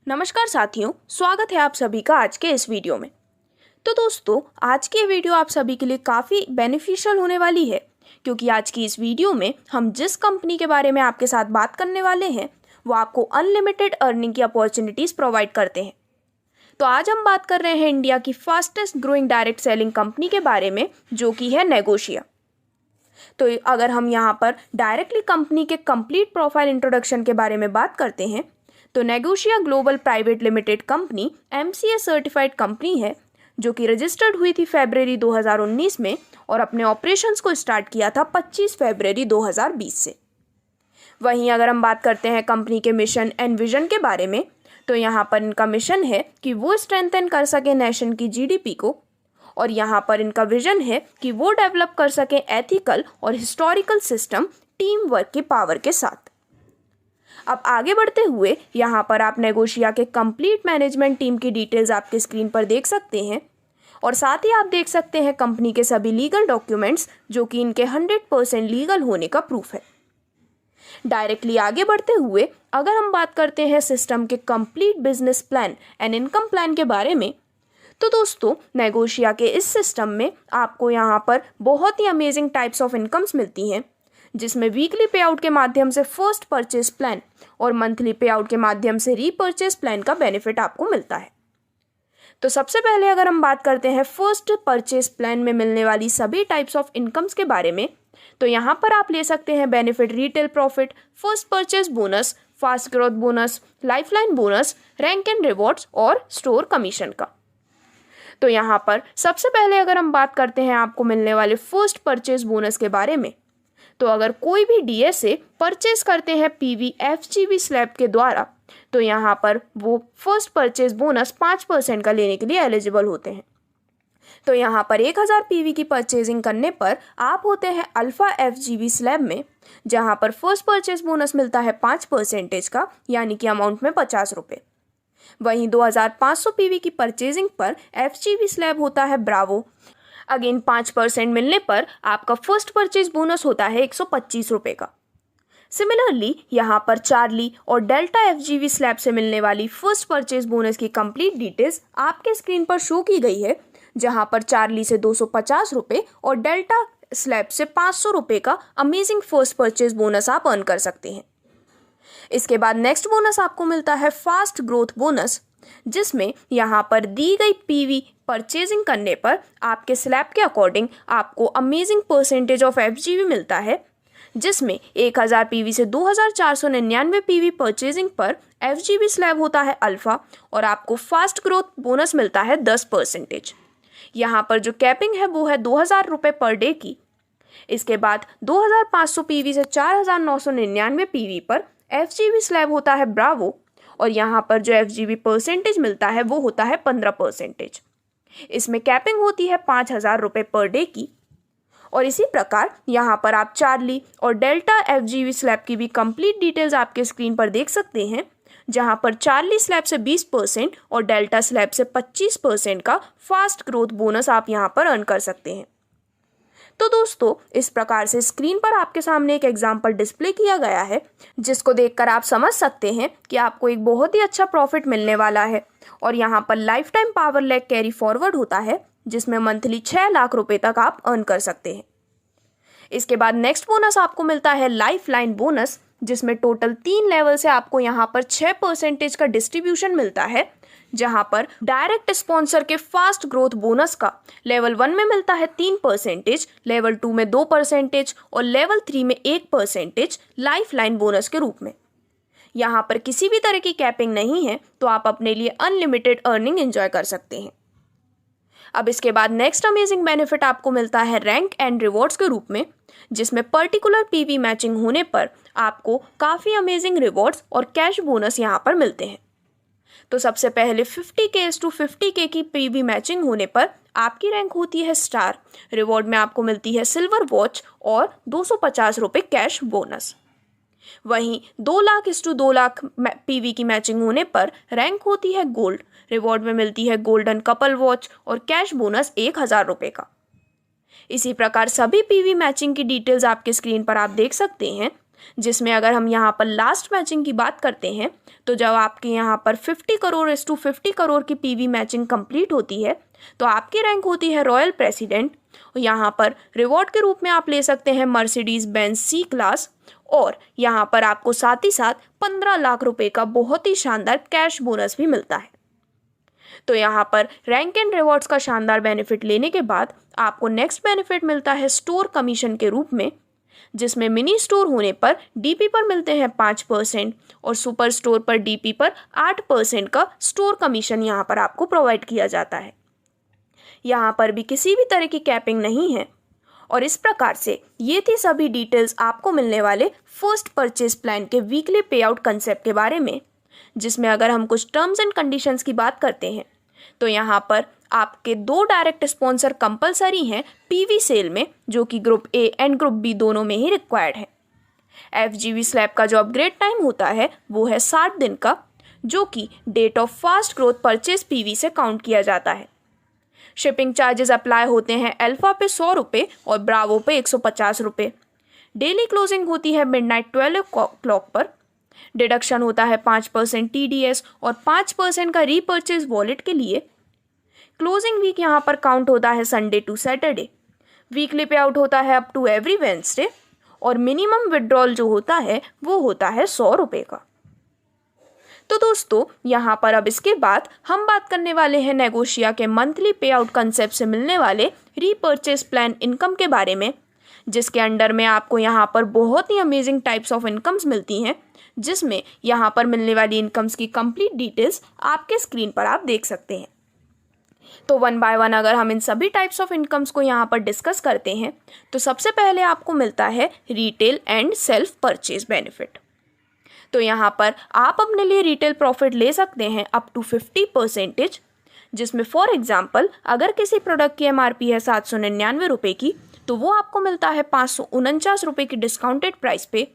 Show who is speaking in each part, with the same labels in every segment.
Speaker 1: नमस्कार साथियों, स्वागत है आप सभी का आज के इस वीडियो में। तो दोस्तों, आज की वीडियो आप सभी के लिए काफ़ी बेनिफिशियल होने वाली है, क्योंकि आज की इस वीडियो में हम जिस कंपनी के बारे में आपके साथ बात करने वाले हैं वो आपको अनलिमिटेड अर्निंग की अपॉर्चुनिटीज़ प्रोवाइड करते हैं। तो आज हम बात कर रहे हैं इंडिया की fastest growing direct selling company के बारे में, जो कि है नेगोशिया। तो अगर हम यहाँ पर डायरेक्टली कंपनी के कंप्लीट प्रोफाइल इंट्रोडक्शन के बारे में बात करते हैं तो Negosia global private limited company MCA certified company है, जो कि रजिस्टर्ड हुई थी फरवरी 2019 में और अपने ऑपरेशंस को स्टार्ट किया था 25 फरवरी 2020 से। वहीं अगर हम बात करते हैं कंपनी के मिशन एंड विजन के बारे में, तो यहाँ पर इनका मिशन है कि वो स्ट्रेंथन कर सके नेशन की GDP को, और यहाँ पर इनका विजन है कि वो डेवलप कर सके एथिकल और हिस्टोरिकल सिस्टम टीम वर्क की पावर के साथ। अब आगे बढ़ते हुए यहाँ पर आप नेगोशिया के कंप्लीट मैनेजमेंट टीम की डिटेल्स आपके स्क्रीन पर देख सकते हैं, और साथ ही आप देख सकते हैं कंपनी के सभी लीगल डॉक्यूमेंट्स, जो कि इनके 100% लीगल होने का प्रूफ है। डायरेक्टली आगे बढ़ते हुए अगर हम बात करते हैं सिस्टम के complete business plan and income plan के बारे में, तो दोस्तों नेगोशिया के इस सिस्टम में आपको यहाँ पर बहुत ही अमेजिंग टाइप्स ऑफ इनकम्स मिलती हैं, जिसमें वीकली पे आउट के माध्यम से फर्स्ट परचेज प्लान और मंथली पे आउट के माध्यम से रीपर्चेज प्लान का बेनिफिट आपको मिलता है। तो सबसे पहले अगर हम बात करते हैं फर्स्ट परचेज प्लान में मिलने वाली सभी टाइप्स ऑफ इनकम्स के बारे में, तो यहाँ पर आप ले सकते हैं benefit retail profit, first purchase bonus, fast growth bonus, lifeline bonus, rank and rewards और स्टोर कमीशन का। तो यहाँ पर सबसे पहले अगर हम बात करते हैं आपको मिलने वाले फर्स्ट परचेज बोनस के बारे में, तो अगर कोई भी DSA परचेज करते हैं PV FGB स्लैब के द्वारा, तो यहाँ पर वो फर्स्ट परचेज बोनस 5% का लेने के लिए एलिजिबल होते हैं। तो यहाँ पर 1000 PV की परचेजिंग करने पर आप होते हैं अल्फा FGB स्लैब में, जहाँ पर फर्स्ट परचेज बोनस मिलता है 5% का, यानी कि अमाउंट में 50 रुपये। वहीं 2500 PV की परचेजिंग पर FGB स्लैब होता है ब्रावो, अगेन 5% मिलने पर आपका फर्स्ट परचेज बोनस होता है 125 रुपये का। सिमिलरली यहाँ पर चार्ली और डेल्टा FGB स्लैब से मिलने वाली फर्स्ट परचेज बोनस की कंप्लीट डिटेल्स आपके स्क्रीन पर शो की गई है, जहाँ पर चार्ली से 250 रुपये और डेल्टा स्लैब से 500 रुपये का अमेजिंग फर्स्ट परचेज बोनस आप अर्न कर सकते हैं। इसके बाद नेक्स्ट बोनस आपको मिलता है फास्ट ग्रोथ बोनस, जिसमें यहाँ पर दी गई PV परचेजिंग करने पर आपके स्लैब के अकॉर्डिंग आपको अमेजिंग परसेंटेज ऑफ FGB मिलता है, जिसमें 1000 PV से 2499 PV परचेजिंग पर FGB स्लैब होता है अल्फा और आपको फास्ट ग्रोथ बोनस मिलता है 10%। यहाँ पर जो कैपिंग है वो है 2000 रुपये पर डे की। इसके बाद 2500 PV से 4999 PV पर FGB स्लैब होता है ब्रावो, और यहाँ पर जो FGB परसेंटेज मिलता है वो होता है 15%। इसमें कैपिंग होती है 5000 रुपये पर डे की। और इसी प्रकार यहाँ पर आप चार्ली और डेल्टा FGB स्लैब की भी कंप्लीट डिटेल्स आपके स्क्रीन पर देख सकते हैं, जहाँ पर चार्ली स्लैब से 20% और डेल्टा स्लैब से 25% का फास्ट ग्रोथ बोनस आप यहाँ पर अर्न कर सकते हैं। तो दोस्तों, इस प्रकार से स्क्रीन पर आपके सामने एक एग्जाम्पल डिस्प्ले किया गया है, जिसको देखकर आप समझ सकते हैं कि आपको एक बहुत ही अच्छा प्रॉफिट मिलने वाला है। और यहाँ पर life time power lag carry forward होता है, जिसमें मंथली 6 लाख रुपए तक आप अर्न कर सकते हैं। इसके बाद नेक्स्ट बोनस आपको मिलता है लाइफ लाइन बोनस, जिसमें टोटल 3 लेवल से आपको यहाँ पर 6% का डिस्ट्रीब्यूशन मिलता है, जहां पर डायरेक्ट स्पॉन्सर के फास्ट ग्रोथ बोनस का लेवल 1 में मिलता है 3%, लेवल 2 में 2% और लेवल 3 में 1% लाइफ लाइन बोनस के रूप में। यहाँ पर किसी भी तरह की कैपिंग नहीं है, तो आप अपने लिए अनलिमिटेड अर्निंग एंजॉय कर सकते हैं। अब इसके बाद नेक्स्ट अमेजिंग बेनिफिट आपको मिलता है रैंक एंड रिवॉर्ड्स के रूप में, जिसमें पर्टिकुलर PV मैचिंग होने पर आपको काफ़ी अमेजिंग रिवॉर्ड्स और कैश बोनस यहाँ पर मिलते हैं। तो सबसे पहले 50K to 50K की PV मैचिंग होने पर आपकी रैंक होती है स्टार। रिवॉर्ड में आपको मिलती है सिल्वर वॉच और 250 रुपये कैश बोनस। वहीं 2 लाख to 2 लाख PV की मैचिंग होने पर रैंक होती है गोल्ड। रिवॉर्ड में मिलती है गोल्डन कपल वॉच और कैश बोनस 1000 रुपये का। इसी प्रकार सभी PV मैचिंग की डिटेल्स आपके स्क्रीन पर आप देख सकते हैं, जिसमें अगर हम यहाँ पर लास्ट मैचिंग की बात करते हैं तो जब आपके यहाँ पर 50 करोड़ इस टू 50 करोड़ की पीवी मैचिंग कंप्लीट होती है तो आपकी रैंक होती है रॉयल प्रेसिडेंट। यहाँ पर रिवॉर्ड के रूप में आप ले सकते हैं मर्सिडीज बेंज सी क्लास, और यहाँ पर आपको साथ ही साथ 15 लाख रुपए का बहुत ही शानदार कैश बोनस भी मिलता है। तो यहाँ पर रैंक एंड रिवॉर्ड्स का शानदार बेनिफिट लेने के बाद आपको नेक्स्ट बेनिफिट मिलता है स्टोर कमीशन के रूप में, जिसमें मिनी स्टोर होने पर डीपी पर मिलते हैं 5% और सुपर स्टोर पर डीपी पर 8% का स्टोर कमीशन यहाँ पर आपको प्रोवाइड किया जाता है। यहाँ पर भी किसी भी तरह की कैपिंग नहीं है। और इस प्रकार से ये थी सभी डिटेल्स आपको मिलने वाले फर्स्ट परचेज प्लान के वीकली पे आउट कंसेप्ट के बारे में, जिसमें अगर हम कुछ टर्म्स एंड कंडीशंस की बात करते हैं तो यहाँ पर आपके 2 डायरेक्ट स्पॉन्सर कंपलसरी हैं पीवी सेल में, जो कि group A and group B दोनों में ही रिक्वायर्ड है। एफजीवी स्लैब का जो अपग्रेड टाइम होता है वो है 60 दिन का, जो कि date of fast growth purchase PV से काउंट किया जाता है। शिपिंग चार्जेस अप्लाई होते हैं अल्फा पे 100 रुपये और ब्रावो पे 150 रुपये। डेली क्लोजिंग होती है मिडनाइट 12 o'clock पर। डिडक्शन होता है 5% TDS और 5% का रीपर्चेज वॉलेट के लिए। क्लोजिंग वीक यहाँ पर काउंट होता है संडे टू सैटरडे। वीकली पे आउट होता है अप टू एवरी वेडनेसडे और मिनिमम विड्रॉल जो होता है वो होता है 100 रुपये का। तो दोस्तों यहाँ पर अब इसके बाद हम बात करने वाले हैं नेगोशिया के मंथली पे आउट कंसेप्ट से मिलने वाले रीपर्चेज प्लान इनकम के बारे में, जिसके अंडर में आपको यहाँ पर बहुत ही अमेजिंग टाइप्स ऑफ इनकम्स मिलती हैं, जिसमें यहाँ पर मिलने वाली इनकम्स की कंप्लीट डिटेल्स आपके स्क्रीन पर आप देख सकते हैं। तो 1 by 1 अगर हम इन सभी टाइप्स ऑफ इनकम्स को यहाँ पर डिस्कस करते हैं तो सबसे पहले आपको मिलता है retail and self purchase benefit. तो यहाँ पर आप अपने लिए रिटेल प्रॉफिट ले सकते हैं अप टू 50%, जिसमें फॉर एग्जांपल अगर किसी प्रोडक्ट की MRP है 799 रुपये की तो वो आपको मिलता है 549 रुपये की डिस्काउंटेड प्राइस पे,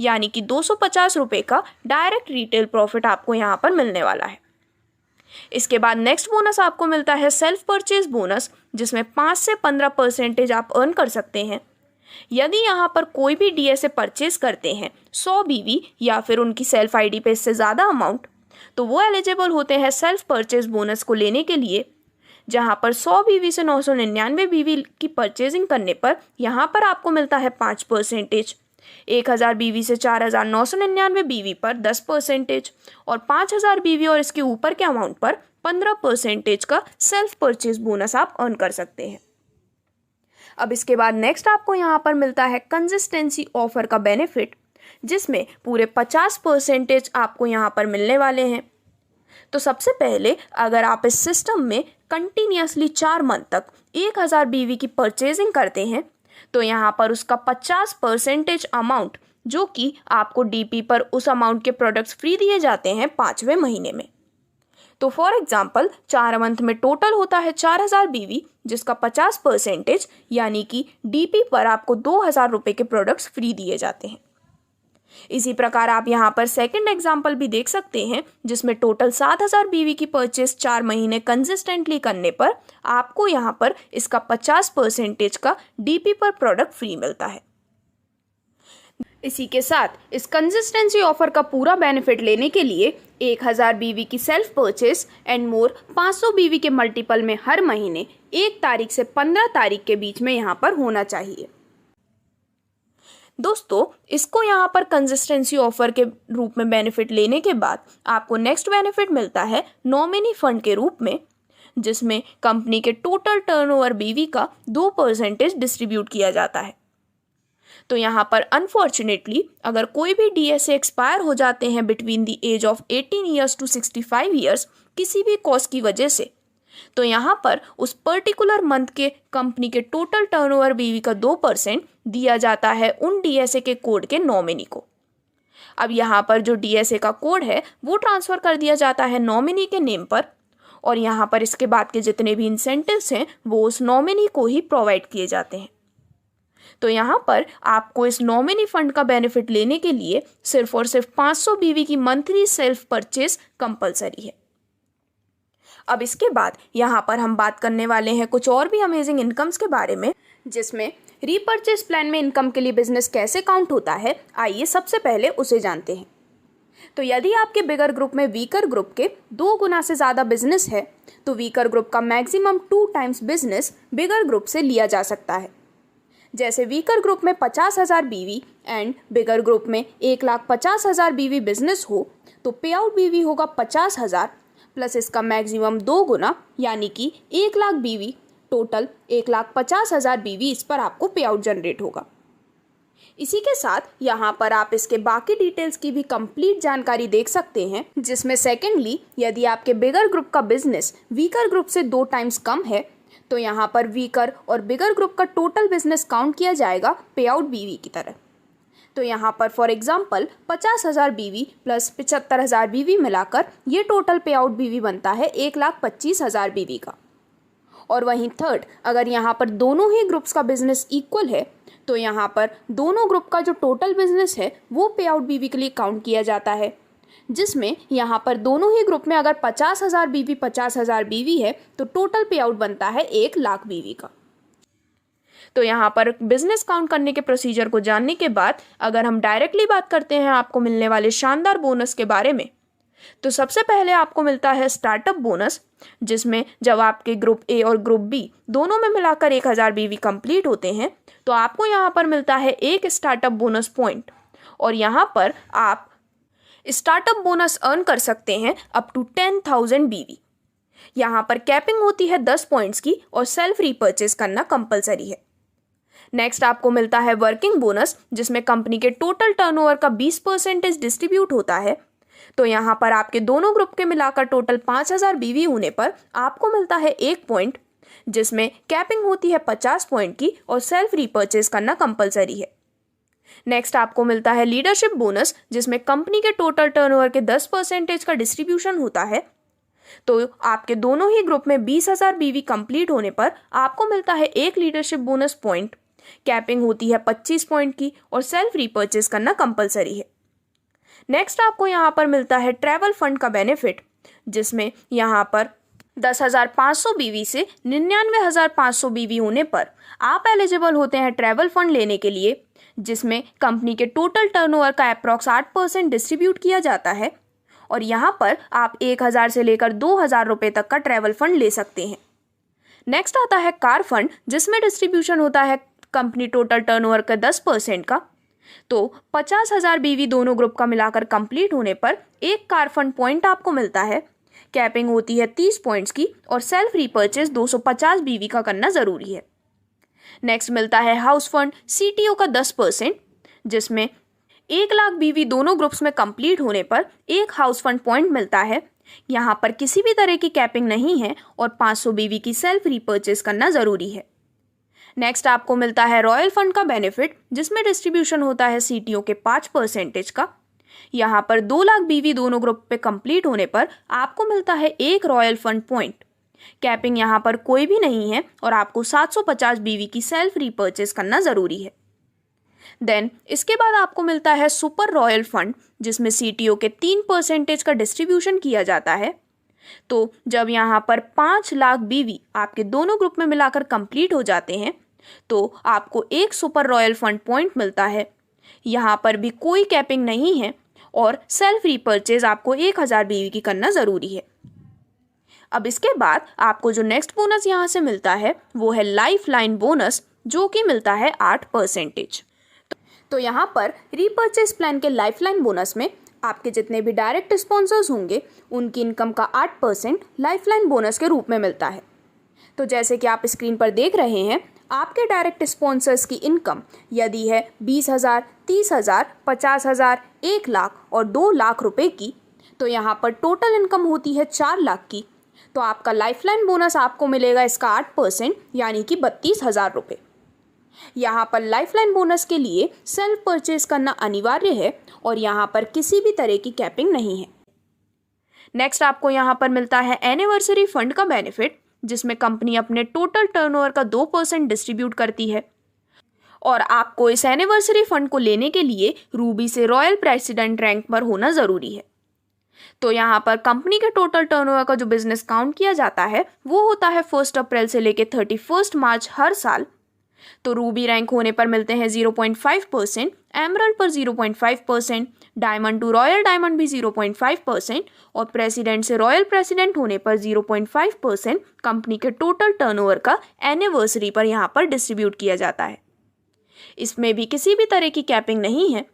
Speaker 1: यानी कि 250 रुपये का डायरेक्ट रिटेल प्रॉफिट आपको यहाँ पर मिलने वाला है। इसके बाद नेक्स्ट बोनस आपको मिलता है सेल्फ परचेज बोनस, जिसमें 5 से 15% आप अर्न कर सकते हैं। यदि यहाँ पर कोई भी DSA परचेज करते हैं 100 BV या फिर उनकी सेल्फ ID पे इससे ज़्यादा अमाउंट, तो वो एलिजिबल होते हैं सेल्फ परचेज बोनस को लेने के लिए, जहाँ पर 100 BV से 999 BV की परचेजिंग करने पर यहाँ पर आपको मिलता है 5%, 1000 BV से 4999 BV पर 10% और 5000 BV और इसके ऊपर के अमाउंट पर 15% का सेल्फ परचेज बोनस आप अर्न कर सकते हैं। अब इसके बाद नेक्स्ट आपको यहाँ पर मिलता है कंसिस्टेंसी ऑफर का बेनिफिट, जिसमें पूरे 50% आपको यहाँ पर मिलने वाले हैं। तो सबसे पहले अगर आप इस सिस्टम में कंटिन्यूसली 4 मंथ तक 1000 BV की परचेजिंग करते हैं तो यहाँ पर उसका 50% अमाउंट, जो कि आपको DP पर उस अमाउंट के प्रोडक्ट्स फ्री दिए जाते हैं 5वें महीने में। तो फॉर एग्जाम्पल 4 मंथ में टोटल होता है 4000 BV, जिसका 50% यानी कि DP पर आपको 2000 रुपये के प्रोडक्ट्स फ्री दिए जाते हैं। इसी प्रकार आप यहाँ पर सेकंड एग्जाम्पल भी देख सकते हैं, जिसमें टोटल 7000 BV की परचेस 4 महीने कंसिस्टेंटली करने पर आपको यहाँ पर इसका 50% का DP पर प्रोडक्ट फ्री मिलता है। इसी के साथ इस कंसिस्टेंसी ऑफर का पूरा बेनिफिट लेने के लिए 1000 BV की self purchase and more 500 BV के मल्टीपल में हर महीने 1 तारीख से 15 तारीख के बीच में यहाँ पर होना चाहिए। दोस्तों इसको यहाँ पर कंसिस्टेंसी ऑफर के रूप में बेनिफिट लेने के बाद आपको नेक्स्ट बेनिफिट मिलता है नॉमिनी फंड के रूप में, जिसमें कंपनी के टोटल टर्नओवर BV का 2% डिस्ट्रीब्यूट किया जाता है। तो यहाँ पर अनफॉर्चुनेटली अगर कोई भी DSA एक्सपायर हो जाते हैं between the age of 18 years to 65 years किसी भी कॉज की वजह से, तो यहाँ पर उस पर्टिकुलर मंथ के कंपनी के टोटल टर्नओवर BV का 2% दिया जाता है उन DSA के कोड के नॉमिनी को। अब यहाँ पर जो DSA का कोड है वो ट्रांसफ़र कर दिया जाता है नॉमिनी के नेम पर, और यहाँ पर इसके बाद के जितने भी इंसेंटिव्स हैं वो उस नॉमिनी को ही प्रोवाइड किए जाते हैं। तो यहाँ पर आपको इस नॉमिनी फंड का बेनिफिट लेने के लिए सिर्फ और सिर्फ 500 BV की मंथली सेल्फ परचेज कंपलसरी है। अब इसके बाद यहाँ पर हम बात करने वाले हैं कुछ और भी अमेजिंग इनकम्स के बारे में, जिसमें रीपर्चेस प्लान में इनकम के लिए बिजनेस कैसे काउंट होता है, आइए सबसे पहले उसे जानते हैं। तो यदि आपके बिगर ग्रुप में वीकर ग्रुप के 2 गुना से ज़्यादा बिजनेस है तो वीकर ग्रुप का maximum 2 times business bigger group से लिया जा सकता है। जैसे वीकर ग्रुप में 50,000 बीवी एंड बिगर ग्रुप में 1,50,000 बीवी बिजनेस हो तो पे आउट बीवी होगा 50,000 प्लस इसका मैक्सिमम 2 गुना यानी कि 1,00,000 बीवी, टोटल 1,50,000 बीवी इस पर आपको पे आउट जनरेट होगा। इसी के साथ यहाँ पर आप इसके बाकी डिटेल्स की भी कंप्लीट जानकारी देख सकते हैं, जिसमें सेकेंडली यदि आपके बिगर ग्रुप का बिजनेस वीकर ग्रुप से 2 टाइम्स कम है तो यहाँ पर वीकर और बिगर ग्रुप का टोटल बिजनेस काउंट किया जाएगा पे आउट बीवी की तरह। तो यहाँ पर फॉर एग्जांपल 50,000 बीवी प्लस 75,000 बीवी मिलाकर ये टोटल पे आउट बीवी बनता है 1,25,000 बीवी का। और वहीं थर्ड, अगर यहाँ पर दोनों ही ग्रुप्स का बिजनेस इक्वल है तो यहाँ पर दोनों ग्रुप का जो टोटल बिजनेस है वो पे आउट बीवी के लिए काउंट किया जाता है, जिसमें यहाँ पर दोनों ही ग्रुप में अगर 50,000 बीवी है तो टोटल पे आउट बनता है 1,00,000 बीवी का। तो यहाँ पर बिजनेस काउंट करने के प्रोसीजर को जानने के बाद अगर हम डायरेक्टली बात करते हैं आपको मिलने वाले शानदार बोनस के बारे में, तो सबसे पहले आपको मिलता है स्टार्टअप बोनस, जिसमें जब आपके ग्रुप ए और ग्रुप बी दोनों में मिलाकर 1,000 बीवी कंप्लीट होते हैं तो आपको यहाँ पर मिलता है 1 स्टार्टअप बोनस पॉइंट। और यहाँ पर आप स्टार्टअप बोनस अर्न कर सकते हैं अप टू 10,000 बीवी। यहाँ पर कैपिंग होती है 10 पॉइंट्स की और सेल्फ रीपर्चेस करना कंपलसरी है। नेक्स्ट आपको मिलता है वर्किंग बोनस, जिसमें कंपनी के टोटल टर्नओवर का 20% डिस्ट्रीब्यूट होता है। तो यहाँ पर आपके दोनों ग्रुप के मिलाकर टोटल 5,000 बीवी होने पर आपको मिलता है 1 पॉइंट, जिसमें कैपिंग होती है 50 पॉइंट की और सेल्फ रीपर्चेस करना कंपलसरी है। नेक्स्ट आपको मिलता है लीडरशिप बोनस, जिसमें कंपनी के टोटल टर्नओवर के 10% का डिस्ट्रीब्यूशन होता है। तो आपके दोनों ही ग्रुप में 20,000 बीवी कंप्लीट होने पर आपको मिलता है 1 लीडरशिप बोनस पॉइंट, कैपिंग होती है 25 पॉइंट की और सेल्फ रीपर्चेस करना कंपलसरी है। नेक्स्ट आपको यहाँ पर मिलता है ट्रैवल फंड का बेनिफिट, जिसमें यहाँ पर 10,500 बीवी से 99,500 बीवी होने पर आप एलिजिबल होते हैं ट्रैवल फंड लेने के लिए, जिसमें कंपनी के टोटल टर्नओवर का अप्रॉक्स 8% डिस्ट्रीब्यूट किया जाता है। और यहाँ पर आप 1,000 से लेकर 2,000 रुपये तक का ट्रैवल फंड ले सकते हैं। नेक्स्ट आता है कार फंड, जिसमें डिस्ट्रीब्यूशन होता है कंपनी टोटल टर्नओवर का 10% का। तो 50,000 बीवी दोनों ग्रुप का मिलाकर कंप्लीट होने पर 1 कार फंड पॉइंट आपको मिलता है, कैपिंग होती है 30 पॉइंट्स की और सेल्फ रीपर्चेस 250 बीवी का करना ज़रूरी है। नेक्स्ट मिलता है हाउस फंड CTO का 10%, जिसमें 1,00,000 बीवी दोनों ग्रुप्स में कंप्लीट होने पर 1 हाउस फंड पॉइंट मिलता है। यहाँ पर किसी भी तरह की कैपिंग नहीं है और 500 बीवी की सेल्फ रीपर्चेस करना ज़रूरी है। नेक्स्ट आपको मिलता है रॉयल फंड का बेनिफिट, जिसमें डिस्ट्रीब्यूशन होता है CTO के 5% का। यहाँ पर 2,00,000 बीवी दोनों ग्रुप पे कंप्लीट होने पर आपको मिलता है 1 रॉयल फंड पॉइंट, कैपिंग यहाँ पर कोई भी नहीं है और आपको 750 बीवी की सेल्फ रीपर्चेस करना ज़रूरी है। देन इसके बाद आपको मिलता है सुपर रॉयल फंड, जिसमें CTO के 3% का डिस्ट्रीब्यूशन किया जाता है। तो जब यहाँ पर 5,00,000 बीवी आपके दोनों ग्रुप में मिलाकर कंप्लीट हो जाते हैं तो आपको 1 सुपर रॉयल फंड पॉइंट मिलता है। यहाँ पर भी कोई कैपिंग नहीं है और सेल्फ रीपर्चेज आपको 1,000 बीवी की करना ज़रूरी है। अब इसके बाद आपको जो नेक्स्ट बोनस यहाँ से मिलता है वो है लाइफ लाइन बोनस, जो कि मिलता है 8%। तो यहाँ पर रीपर्चेज प्लान के लाइफ लाइन बोनस में आपके जितने भी डायरेक्ट स्पॉन्सर्स होंगे उनकी इनकम का 8% लाइफ लाइन बोनस के रूप में मिलता है। तो जैसे कि आप स्क्रीन पर देख रहे हैं, आपके डायरेक्ट स्पॉन्सर्स की इनकम यदि है 20,000, 30,000, 50,000, 1,00,000 और 2,00,000 रुपए की, तो यहाँ पर टोटल इनकम होती है 4,00,000 की। तो आपका लाइफलाइन बोनस आपको मिलेगा इसका 8% यानी कि 32,000 रुपये। यहाँ पर लाइफलाइन बोनस के लिए सेल्फ परचेज करना अनिवार्य है और यहाँ पर किसी भी तरह की कैपिंग नहीं है। नेक्स्ट आपको यहाँ पर मिलता है एनिवर्सरी फंड का बेनिफिट, जिसमें कंपनी अपने टोटल टर्नओवर का 2% डिस्ट्रीब्यूट करती है और आपको इस एनिवर्सरी फंड को लेने के लिए रूबी से रॉयल प्रेसिडेंट रैंक पर होना ज़रूरी है। तो यहाँ पर कंपनी के टोटल टर्नओवर का जो बिजनेस काउंट किया जाता है वो होता है 1 अप्रैल से लेकर 31 मार्च हर साल। तो रूबी रैंक होने पर मिलते हैं 0.5%, एमरल्ड पर 0.5%, डायमंड टू रॉयल डायमंड भी 0.5% और प्रेसिडेंट से रॉयल प्रेसिडेंट होने पर 0.5% कंपनी के टोटल टर्नओवर का एनिवर्सरी पर यहाँ पर डिस्ट्रीब्यूट किया जाता है। इसमें भी किसी भी तरह की कैपिंग नहीं है।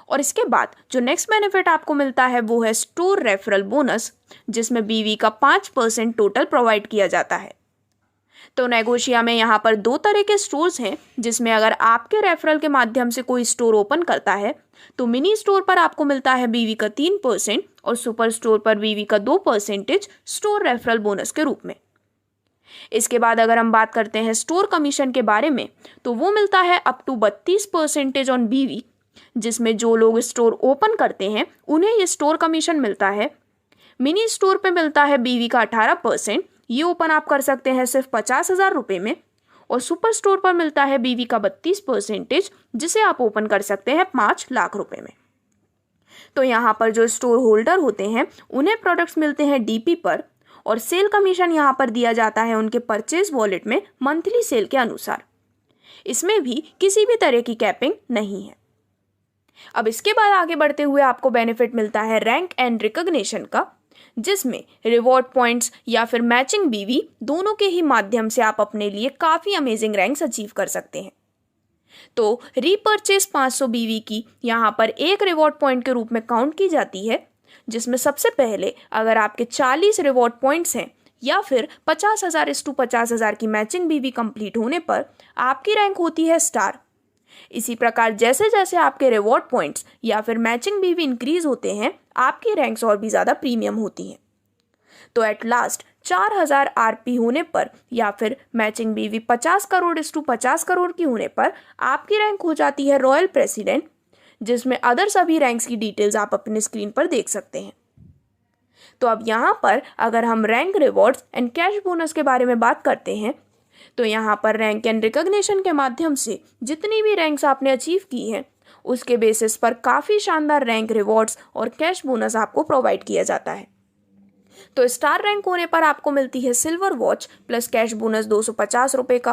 Speaker 1: और इसके बाद जो नेक्स्ट बेनिफिट आपको मिलता है वो है स्टोर रेफरल बोनस, जिसमें बीवी का 5% टोटल प्रोवाइड किया जाता है। तो नेगोशिया में यहाँ पर 2 तरह के स्टोर्स हैं, जिसमें अगर आपके रेफरल के माध्यम से कोई स्टोर ओपन करता है तो मिनी स्टोर पर आपको मिलता है बीवी का 3% और सुपर स्टोर पर बीवी का 2% स्टोर रेफरल बोनस के रूप में। इसके बाद अगर हम बात करते हैं स्टोर कमीशन के बारे में, तो वो मिलता है अप टू 32% ऑन बीवी, जिसमें जो लोग स्टोर ओपन करते हैं उन्हें ये स्टोर कमीशन मिलता है। मिनी स्टोर पे मिलता है बीवी का 18%, ये ओपन आप कर सकते हैं सिर्फ 50,000 रुपये में। और सुपर स्टोर पर मिलता है बीवी का 32%, जिसे आप ओपन कर सकते हैं 5 लाख रुपए में। तो यहाँ पर जो स्टोर होल्डर होते हैं उन्हें प्रोडक्ट्स मिलते हैं डीपी पर और सेल कमीशन यहाँ पर दिया जाता है उनके परचेज वॉलेट में मंथली सेल के अनुसार। इसमें भी किसी भी तरह की कैपिंग नहीं है। अब इसके बाद आगे बढ़ते हुए आपको बेनिफिट मिलता है रैंक एंड रिकॉग्निशन का, जिसमें रिवॉर्ड पॉइंट्स या फिर मैचिंग बीवी दोनों के ही माध्यम से आप अपने लिए काफ़ी अमेजिंग रैंक्स अचीव कर सकते हैं। तो रीपर्चेस 500 बीवी की यहाँ पर एक रिवॉर्ड पॉइंट के रूप में काउंट की जाती है, जिसमें सबसे पहले अगर आपके 40 रिवॉर्ड पॉइंट्स हैं या फिर 50,000:50,000 की मैचिंग बीवी कंप्लीट होने पर आपकी रैंक होती है स्टार। इसी प्रकार जैसे जैसे आपके रिवॉर्ड पॉइंट्स या फिर मैचिंग बीवी इंक्रीज होते हैं, आपकी रैंक्स और भी ज़्यादा प्रीमियम होती हैं। तो एट लास्ट 4,000 आरपी होने पर या फिर मैचिंग बीवी 50 करोड़/50 करोड़ की होने पर आपकी रैंक हो जाती है रॉयल प्रेसिडेंट, जिसमें अदर सभी रैंक्स की डिटेल्स आप अपने स्क्रीन पर देख सकते हैं। तो अब यहाँ पर अगर हम rank, rewards and cash bonus के बारे में बात करते हैं, तो यहाँ पर रैंक एंड रिकॉग्निशन के माध्यम से जितनी भी रैंक्स आपने अचीव की हैं उसके बेसिस पर काफ़ी शानदार रैंक, रिवॉर्ड्स और कैश बोनस आपको प्रोवाइड किया जाता है। तो स्टार रैंक होने पर आपको मिलती है silver watch plus cash bonus 250 रुपये का।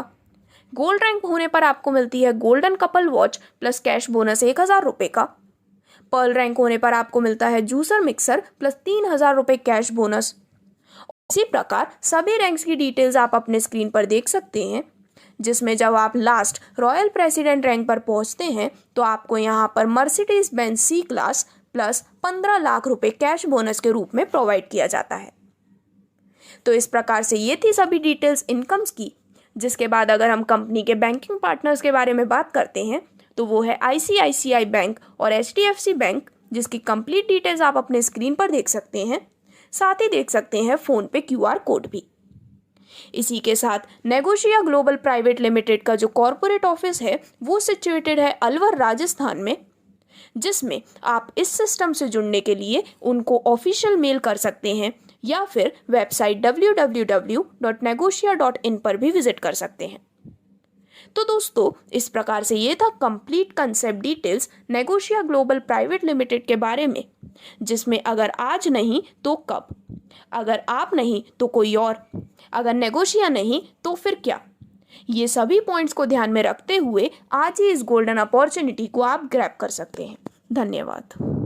Speaker 1: गोल्ड रैंक होने पर आपको मिलती है golden couple watch plus cash bonus 1,000 रुपये का। पर्ल रैंक होने पर आपको मिलता है जूसर मिक्सर प्लस 3,000 रुपये कैश बोनस। इसी प्रकार सभी रैंक्स की डिटेल्स आप अपने स्क्रीन पर देख सकते हैं, जिसमें जब आप लास्ट रॉयल प्रेसिडेंट रैंक पर पहुंचते हैं तो आपको यहाँ पर Mercedes Benz C class plus 15 lakh रुपए कैश बोनस के रूप में प्रोवाइड किया जाता है। तो इस प्रकार से ये थी सभी डिटेल्स इनकम्स की। जिसके बाद अगर हम कंपनी के बैंकिंग पार्टनर्स के बारे में बात करते हैं तो वो है ICICI बैंक और HDFC बैंक, जिसकी कंप्लीट डिटेल्स आप अपने स्क्रीन पर देख सकते हैं। साथ ही देख सकते हैं फ़ोन पे QR कोड भी। इसी के साथ नेगोशिया ग्लोबल प्राइवेट लिमिटेड का जो कॉरपोरेट ऑफिस है वो सिचुएटेड है अलवर, राजस्थान में, जिसमें आप इस सिस्टम से जुड़ने के लिए उनको ऑफिशियल मेल कर सकते हैं या फिर वेबसाइट www.negotia.in पर भी विजिट कर सकते हैं। तो दोस्तों, इस प्रकार से ये था complete concept details Negosia global private limited के बारे में, जिसमें अगर आज नहीं तो कब, अगर आप नहीं तो कोई और, अगर नेगोशिया नहीं तो फिर क्या, ये सभी पॉइंट्स को ध्यान में रखते हुए आज ही इस गोल्डन अपॉर्चुनिटी को आप ग्रैब कर सकते हैं। धन्यवाद।